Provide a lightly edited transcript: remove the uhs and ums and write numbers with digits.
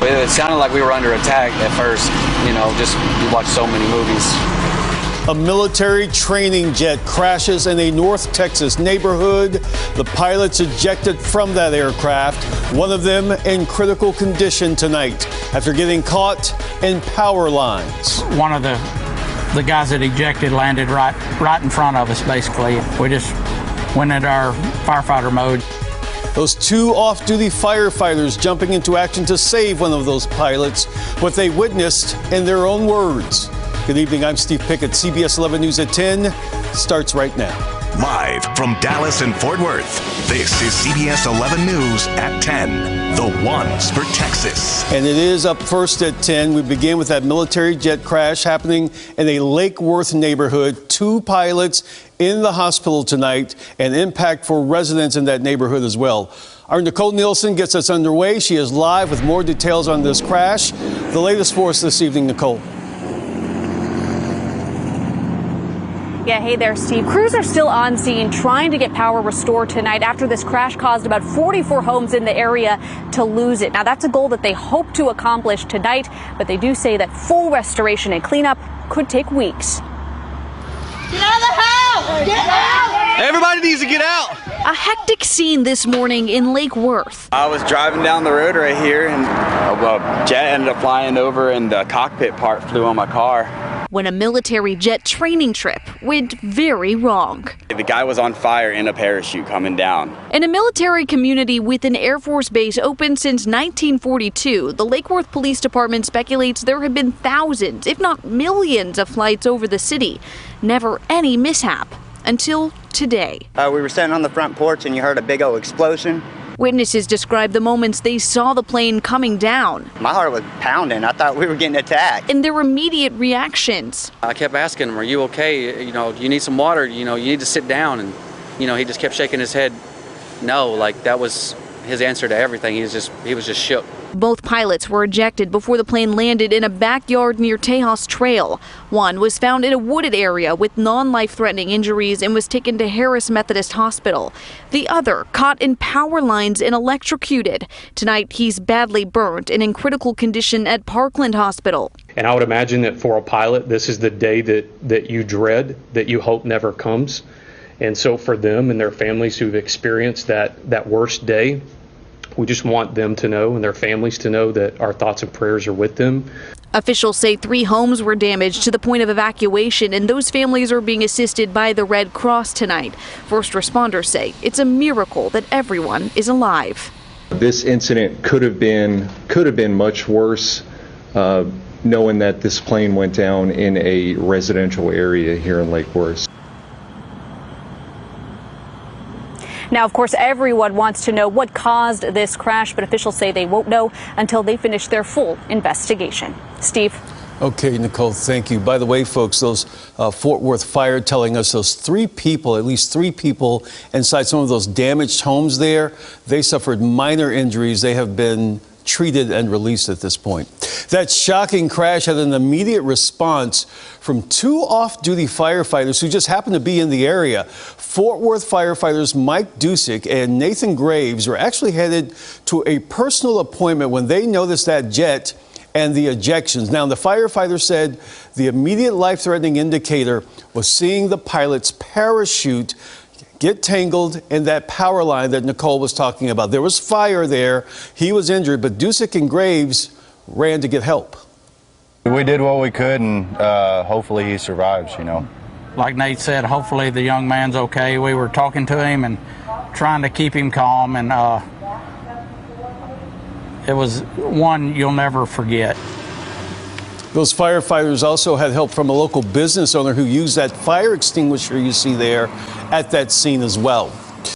It sounded like we were under attack at first, you know, just you watch so many movies. A military training jet crashes in a North Texas neighborhood. The pilots ejected from that aircraft, one of them in critical condition tonight after getting caught in power lines. One of the guys that ejected landed right in front of us, basically. We just went into our firefighter mode. Those two off-duty firefighters jumping into action to save one of those pilots, what they witnessed in their own words. Good evening, I'm Steve Pickett. CBS 11 News at 10 starts right now. Live from Dallas and Fort Worth, this is CBS 11 News at 10. The ones for Texas. And it is up first at 10. We begin with that military jet crash happening in a Lake Worth neighborhood. Two pilots in the hospital tonight, and impact for residents in that neighborhood as well. Our Nicole Nielsen gets us underway. She is live with more details on this crash. The latest for us this evening, Nicole. Yeah, hey there, Steve. Crews are still on scene trying to get power restored tonight after this crash caused about 44 homes in the area to lose it. Now, that's a goal that they hope to accomplish tonight, but they do say that full restoration and cleanup could take weeks. Get out of the house! Get out! Everybody needs to get out. A hectic scene this morning in Lake Worth. I was driving down the road right here, and a jet ended up flying over, and the cockpit part flew on my car. When a military jet training trip went very wrong. The guy was on fire in a parachute coming down. In a military community with an Air Force base open since 1942, the Lake Worth Police Department speculates there have been thousands, if not millions, of flights over the city. Never any mishap until today. We were standing on the front porch and you heard a big old explosion. Witnesses describe the moments they saw the plane coming down. My heart was pounding. I thought we were getting attacked. And their immediate reactions. I kept asking him, are you okay? You know, you need some water, you know, you need to sit down. And, you know, he just kept shaking his head. No, like that was his answer to everything. He was just shook. Both pilots were ejected before the plane landed in a backyard near Tejas Trail. One was found in a wooded area with non-life-threatening injuries and was taken to Harris Methodist Hospital. The other caught in power lines and electrocuted. Tonight, he's badly burnt and in critical condition at Parkland Hospital. And I would imagine that for a pilot, this is the day that you dread, that you hope never comes. And so for them and their families who've experienced that worst day, we just want them to know and their families to know that our thoughts and prayers are with them. Officials say 3 homes were damaged to the point of evacuation, and those families are being assisted by the Red Cross tonight. First responders say it's a miracle that everyone is alive. This incident could have been much worse, knowing that this plane went down in a residential area here in Lake Worth. Now, of course, everyone wants to know what caused this crash, but officials say they won't know until they finish their full investigation. Steve. Okay, Nicole, thank you. By the way, folks, those Fort Worth fire telling us those 3 people, at least 3 people inside some of those damaged homes there, they suffered minor injuries. They have been treated and released at this point. That shocking crash had an immediate response from 2 off-duty firefighters who just happened to be in the area. Fort Worth firefighters Mike Dusick and Nathan Graves were actually headed to a personal appointment when they noticed that jet and the ejections. Now, the firefighter said the immediate life-threatening indicator was seeing the pilot's parachute get tangled in that power line that Nicole was talking about. There was fire there. He was injured, but Dusick and Graves ran to get help. We did what we could, and hopefully he survives, you know. Like Nate said, hopefully the young man's okay. We were talking to him and trying to keep him calm, and it was one you'll never forget. Those firefighters also had help from a local business owner who used that fire extinguisher you see there at that scene as well.